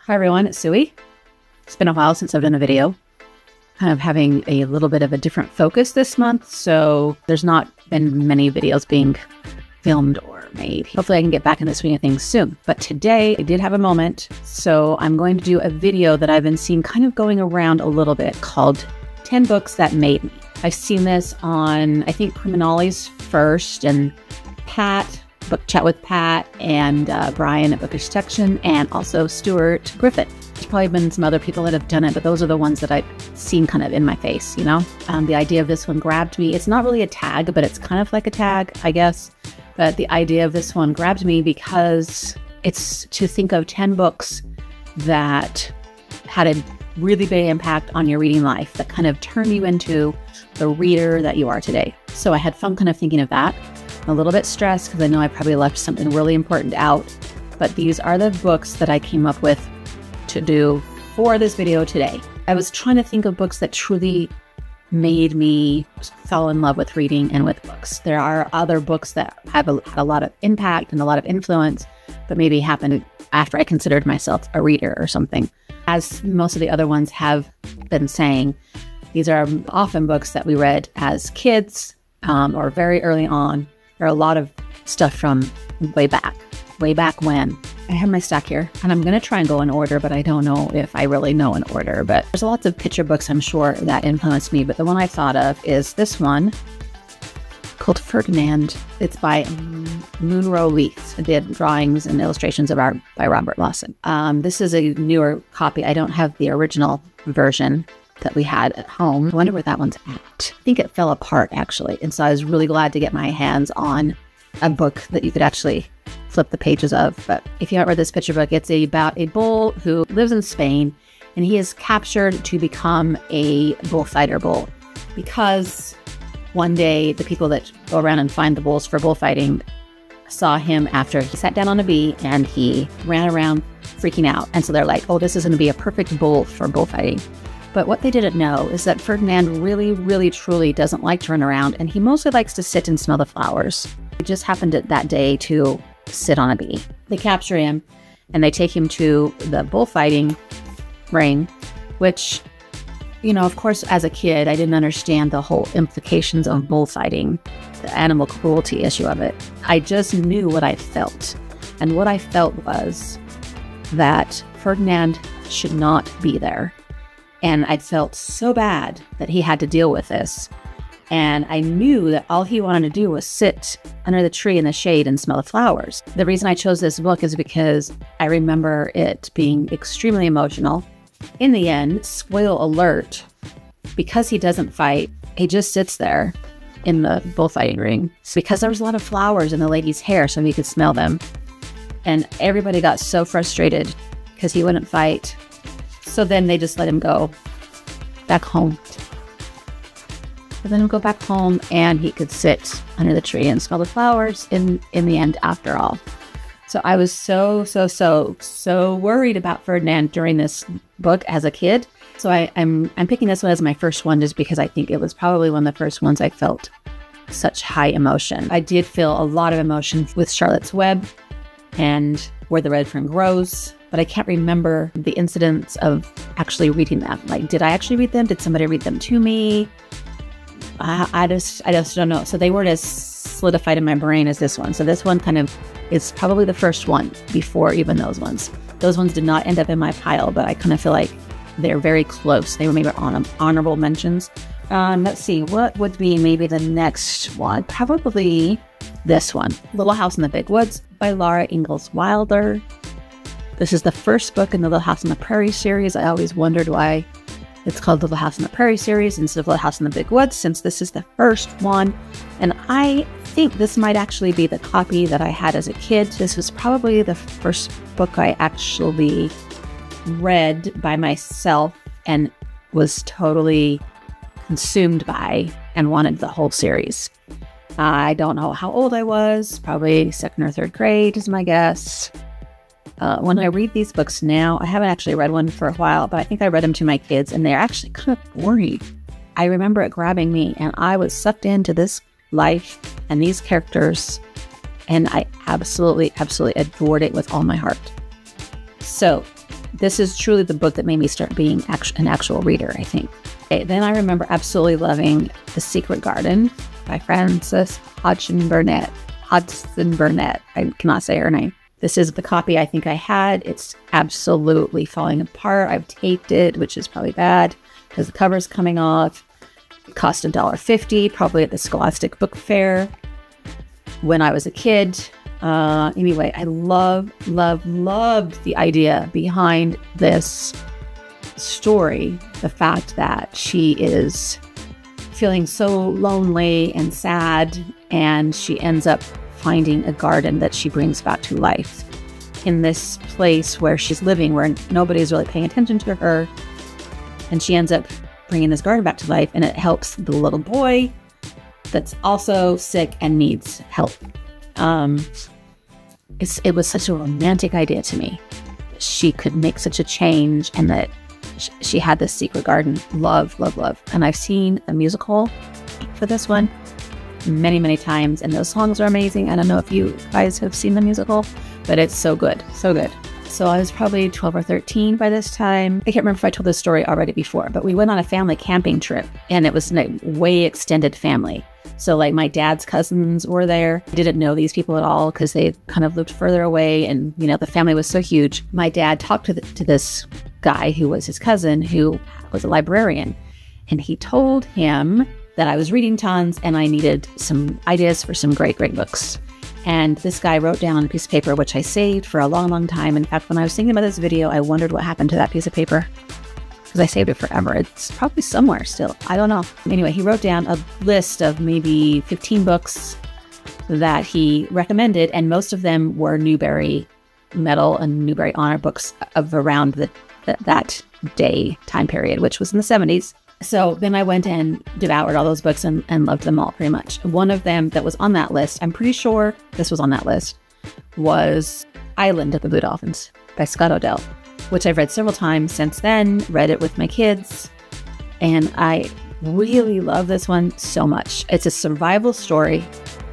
Hi everyone, it's Suey. It's been a while since I've done a video. Kind of having a little bit of a different focus this month, so there's not been many videos being filmed or made. Hopefully I can get back in the swing of things soon. But today I did have a moment, so I'm going to do a video that I've been seeing kind of going around a little bit called 10 Books That Made Me. I've seen this on, I think, Criminali's first, and Pat, Book Chat with Pat, and Brian at Bookish Section, and also Stewart Griffin. There's probably been some other people that have done it, but those are the ones that I've seen kind of in my face, you know? The idea of this one grabbed me. It's not really a tag, but it's kind of like a tag, I guess. But the idea of this one grabbed me because it's to think of 10 books that had a really big impact on your reading life, that kind of turned you into the reader that you are today. So I had fun kind of thinking of that. I'm a little bit stressed because I know I probably left something really important out, but these are the books that I came up with to do for this video today. I was trying to think of books that truly made me fall in love with reading and with books. There are other books that have had a lot of impact and a lot of influence, but maybe happened after I considered myself a reader or something. As most of the other ones have been saying, these are often books that we read as kids or very early on. There are a lot of stuff from way back when. I have my stack here, and I'm going to try and go in order, but I don't know if I really know in order. But there's lots of picture books, I'm sure, that influenced me. But the one I thought of is this one called Ferdinand. It's by Munro Leith. It did drawings and illustrations of art by Robert Lawson. This is a newer copy. I don't have the original version that we had at home. I wonder where that one's at. I think it fell apart, actually. And so I was really glad to get my hands on a book that you could actually flip the pages of. But if you haven't read this picture book, it's about a bull who lives in Spain, and he is captured to become a bullfighter bull because one day the people that go around and find the bulls for bullfighting saw him after he sat down on a bee and he ran around freaking out. And so they're like, oh, this is going to be a perfect bull for bullfighting. But what they didn't know is that Ferdinand really, truly doesn't like to run around, and he mostly likes to sit and smell the flowers. It just happened that day to sit on a bee. They capture him, and they take him to the bullfighting ring, which, you know, of course, as a kid, I didn't understand the whole implications of bullfighting, the animal cruelty issue of it. I just knew what I felt. And what I felt was that Ferdinand should not be there. And I felt so bad that he had to deal with this. And I knew that all he wanted to do was sit under the tree in the shade and smell the flowers. The reason I chose this book is because I remember it being extremely emotional. In the end, spoiler alert, because he doesn't fight, he just sits there in the bullfighting ring. It's because there was a lot of flowers in the lady's hair so he could smell them. And everybody got so frustrated because he wouldn't fight. So then they just let him go back home. But then he'd go back home and he could sit under the tree and smell the flowers in the end after all. So I was so worried about Ferdinand during this book as a kid. So I'm picking this one as my first one just because I think it was probably one of the first ones I felt such high emotion. I did feel a lot of emotion with Charlotte's Web and Where the Red Fern Grows, but I can't remember the incidents of actually reading them. Like, did I actually read them? Did somebody read them to me? I just don't know. So they weren't as solidified in my brain as this one. So this one kind of is probably the first one before even those ones. Those ones did not end up in my pile, but I kind of feel like they're very close. They were maybe honorable mentions. Let's see, what would be maybe the next one? Probably this one, Little House in the Big Woods by Laura Ingalls Wilder. This is the first book in the Little House on the Prairie series. I always wondered why it's called Little House on the Prairie series instead of Little House in the Big Woods, since this is the first one. And I think this might actually be the copy that I had as a kid. This was probably the first book I actually read by myself and was totally consumed by and wanted the whole series. I don't know how old I was, probably second or third grade is my guess. When I read these books now, I haven't actually read one for a while, but I think I read them to my kids and they're actually kind of boring. I remember it grabbing me and I was sucked into this life and these characters, and I absolutely adored it with all my heart. So this is truly the book that made me start being an actual reader, I think. Okay, then I remember absolutely loving The Secret Garden by Frances Hodgson Burnett. I cannot say her name. This is the copy I think I had. It's absolutely falling apart. I've taped it, which is probably bad because the cover's coming off. It cost $1.50, probably at the Scholastic Book Fair when I was a kid. Anyway, I loved the idea behind this story. The fact that she is feeling so lonely and sad, and she ends up finding a garden that she brings back to life in this place where she's living, where nobody's really paying attention to her. And she ends up bringing this garden back to life, and it helps the little boy that's also sick and needs help. It was such a romantic idea to me. She could make such a change, and that she had this secret garden. Love. And I've seen a musical for this one many times, and those songs are amazing. I don't know if you guys have seen the musical, but it's so good. So I was probably 12 or 13 by this time. I can't remember if I told this story already before, but we went on a family camping trip, and it was a way extended family. So like my dad's cousins were there. I didn't know these people at all because they kind of lived further away, and you know, the family was so huge. My dad talked to this guy who was his cousin, who was a librarian, and he told him that I was reading tons and I needed some ideas for some great books. And this guy wrote down on a piece of paper, which I saved for a long time. In fact, when I was thinking about this video, I wondered what happened to that piece of paper, because I saved it forever. It's probably somewhere still. I don't know. Anyway, he wrote down a list of maybe 15 books that he recommended, and most of them were Newbery Medal and Newbery Honor books of around that day time period, which was in the 70s. So then I went and devoured all those books and loved them all pretty much. One of them that was on that list, I'm pretty sure this was on that list, was Island of the Blue Dolphins by Scott, which I've read several times since then, read it with my kids, and I really love this one so much. It's a survival story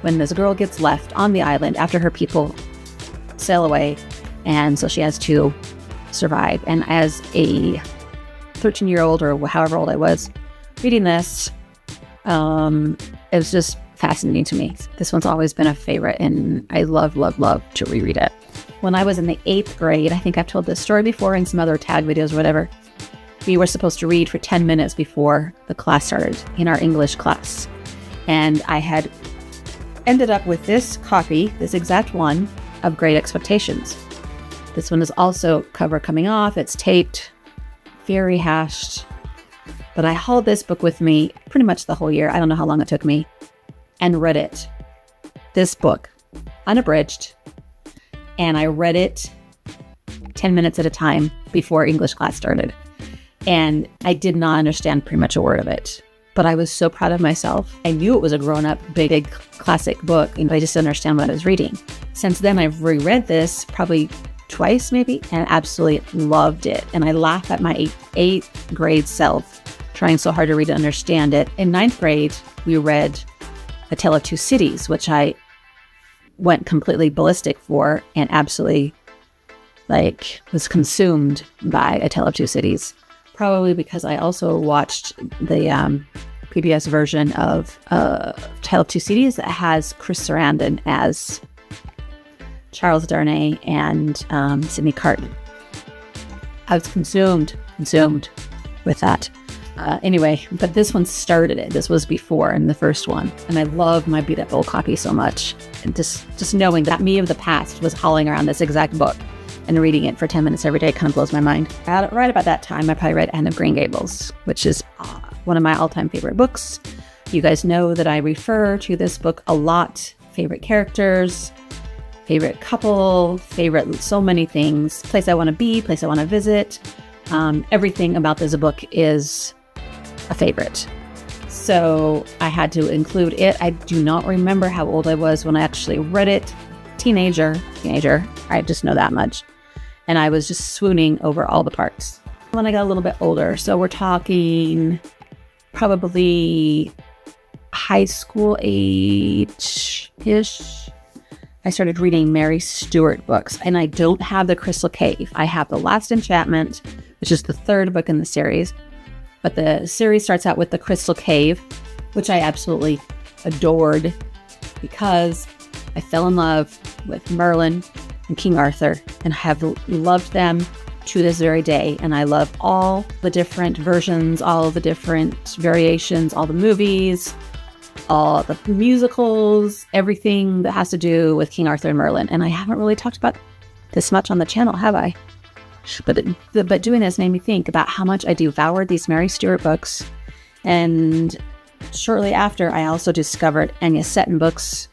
when this girl gets left on the island after her people sail away, and so she has to survive. And as a 13-year-old or however old I was reading this, it was just fascinating to me. This one's always been a favorite, and I love to reread it. When I was in the 8th grade, I think I've told this story before in some other tag videos or whatever, we were supposed to read for 10 minutes before the class started in our English class. And I had ended up with this copy, this exact one, of Great Expectations. This one is also cover coming off. It's taped, very hashed. But I hauled this book with me pretty much the whole year. I don't know how long it took me. And read it. This book, unabridged. And I read it 10 minutes at a time before English class started. And I did not understand pretty much a word of it. But I was so proud of myself. I knew it was a grown-up, big classic book, and I just didn't understand what I was reading. Since then, I've reread this probably twice maybe, and absolutely loved it. And I laugh at my 8th grade self trying so hard to read and understand it. In 9th grade, we read A Tale of Two Cities, which I went completely ballistic for, and absolutely was consumed by A Tale of Two Cities. Probably because I also watched the PBS version of Tale of Two Cities that has Chris Sarandon as Charles Darnay and Sidney Carton. I was consumed with that. Anyway, but this one started it. This was before in the first one. And I love my beat up old copy so much. And just knowing that me of the past was hauling around this exact book and reading it for 10 minutes every day kind of blows my mind. Right about that time, I probably read Anne of Green Gables, which is one of my all-time favorite books. You guys know that I refer to this book a lot. Favorite characters, favorite couple, favorite so many things. Place I want to be, place I want to visit. Everything about this book is a favorite. So I had to include it. I do not remember how old I was when I actually read it. Teenager. I just know that much. And I was just swooning over all the parts. When I got a little bit older, so we're talking probably high school age-ish, I started reading Mary Stewart books, and I don't have The Crystal Cave. I have The Last Enchantment, which is the third book in the series. But the series starts out with The Crystal Cave, which I absolutely adored because I fell in love with Merlin and King Arthur and have loved them to this very day. And I love all the different versions, all the different variations, all the movies, all the musicals, everything that has to do with King Arthur and Merlin. And I haven't really talked about this much on the channel, have I? But doing this made me think about how much I devoured these Mary Stewart books. And shortly after, I also discovered Anya Seton books.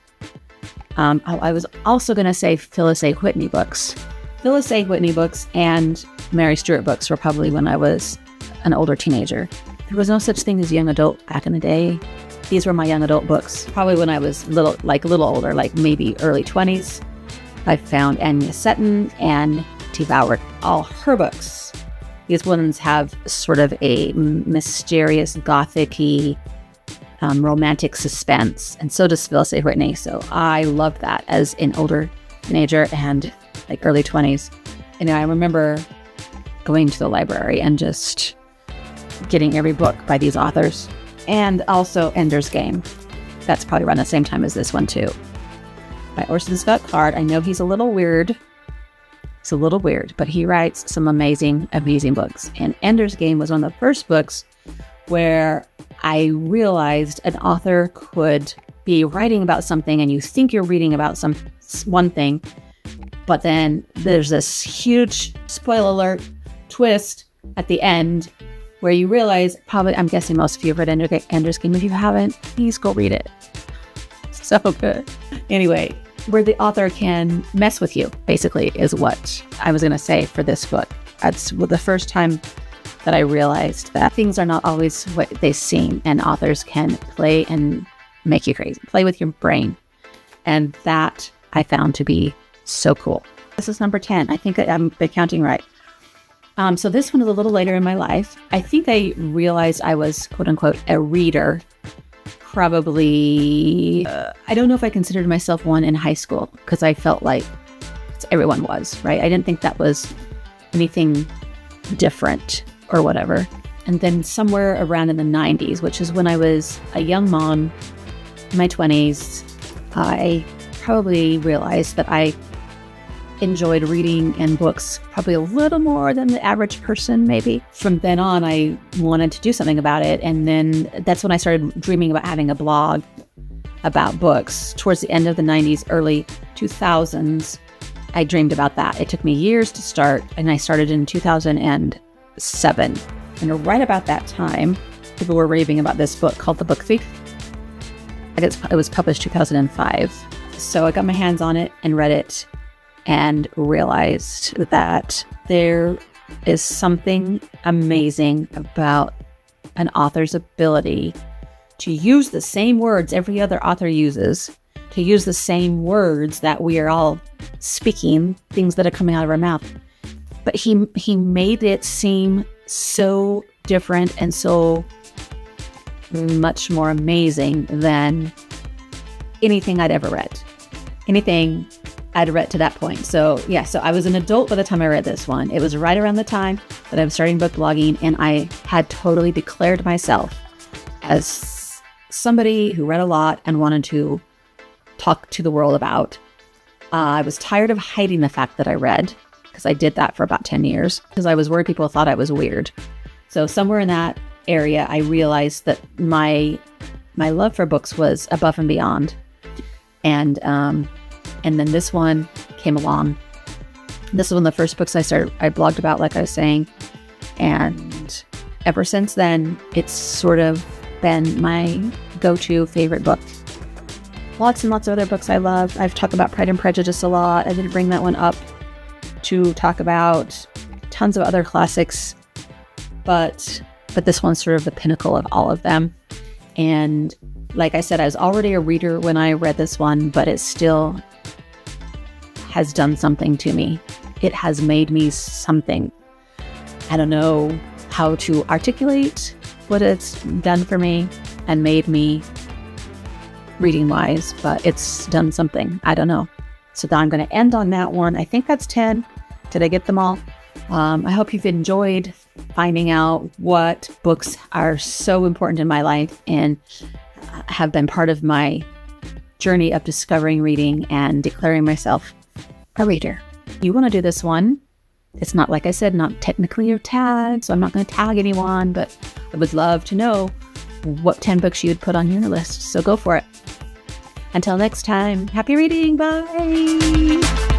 I was also going to say Phyllis A. Whitney books. Phyllis A. Whitney books and Mary Stewart books were probably when I was an older teenager. There was no such thing as young adult back in the day. These were my young adult books. Probably when I was a little older, like maybe early 20s. I found Anya Seton and devoured all her books. These ones have sort of a mysterious, gothic-y, romantic suspense, and so does Phyllis A. Whitney. So I loved that as an older teenager and like early 20s. And I remember going to the library and just getting every book by these authors. And also Ender's Game. That's probably around the same time as this one too. By Orson Scott Card. I know he's a little weird. He's a little weird, but he writes some amazing, amazing books. And Ender's Game was one of the first books where I realized an author could be writing about something and you think you're reading about one thing, but then there's this huge, spoiler alert, twist at the end where you realize, probably, I'm guessing most of you have read Ender's Game. If you haven't, please go read it. So good. Anyway, where the author can mess with you, basically, is what I was going to say for this book. That's the first time that I realized that things are not always what they seem, and authors can play and make you crazy, play with your brain. And that I found to be so cool. This is number 10. I think I'm counting right. So this one is a little later in my life. I think I realized I was, quote unquote, a reader. Probably, I don't know if I considered myself one in high school because I felt like everyone was, right? I didn't think that was anything different or whatever. And then somewhere around in the 90s, which is when I was a young mom, in my 20s, I probably realized that I enjoyed reading and books probably a little more than the average person, maybe. From then on, I wanted to do something about it. And then that's when I started dreaming about having a blog about books. Towards the end of the 90s, early 2000s, I dreamed about that. It took me years to start, and I started in 2007. And right about that time, people were raving about this book called The Book Thief. I guess it was published 2005. So I got my hands on it and read it and realized that there is something amazing about an author's ability to use the same words every other author uses, to use the same words that we are all speaking, things that are coming out of our mouth. But he made it seem so different and so much more amazing than anything I'd ever read. Anything I'd read to that point. So yeah, so I was an adult by the time I read this one. It was right around the time that I was starting book blogging, and I had totally declared myself as somebody who read a lot and wanted to talk to the world about. I was tired of hiding the fact that I read, because I did that for about 10 years, because I was worried people thought I was weird. So somewhere in that area, I realized that my love for books was above and beyond. And then this one came along. This is one of the first books I blogged about, like I was saying. And ever since then, it's sort of been my go-to favorite book. Lots and lots of other books I love. I've talked about Pride and Prejudice a lot. I didn't bring that one up to talk about tons of other classics. But this one's sort of the pinnacle of all of them. And like I said, I was already a reader when I read this one, but it still has done something to me. It has made me something. I don't know how to articulate what it's done for me and made me reading wise, but it's done something. I don't know. So I'm going to end on that one. I think that's 10. Did I get them all? I hope you've enjoyed finding out what books are so important in my life and have been part of my journey of discovering reading and declaring myself a reader. You want to do this one. It's not, like I said, not technically your tag, so I'm not going to tag anyone, but I would love to know what 10 books you would put on your list. So go for it. Until next time, happy reading. Bye.